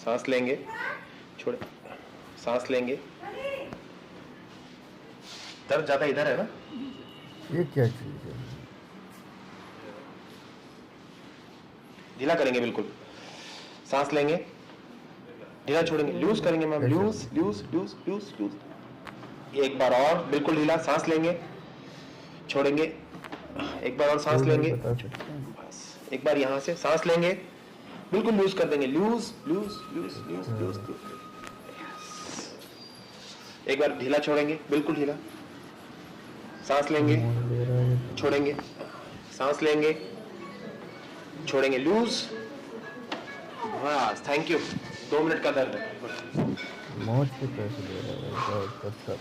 सांस लेंगे, छोड़े, सांस लेंगे। दर्द ज्यादा इधर है ना? ये क्या चीज है? ढीला करेंगे बिल्कुल, सांस लेंगे, ढीला छोड़ेंगे, लूज करेंगे मैम, ऐसे loose loose loose loose loose. एक बार और बिल्कुल ढीला, सांस लेंगे, छोड़ेंगे, एक बार और सांस कोई नहीं लेंगे, बता सकते हैं। बस एक बार यहां से सांस लेंगे, बिल्कुल लूज कर देंगे, loose loose loose loose loose loose. एक बार ढीला छोड़ेंगे, बिल्कुल ढीला, सांस लेंगे, कौन ले रहा है? छोड़ेंगे, सांस लेंगे, छोड़ेंगे, लूज, बस थैंक यू। 2 मिनट का दर्द है। मौज के पैसे ले रहा है भाई, बहुत अच्छा।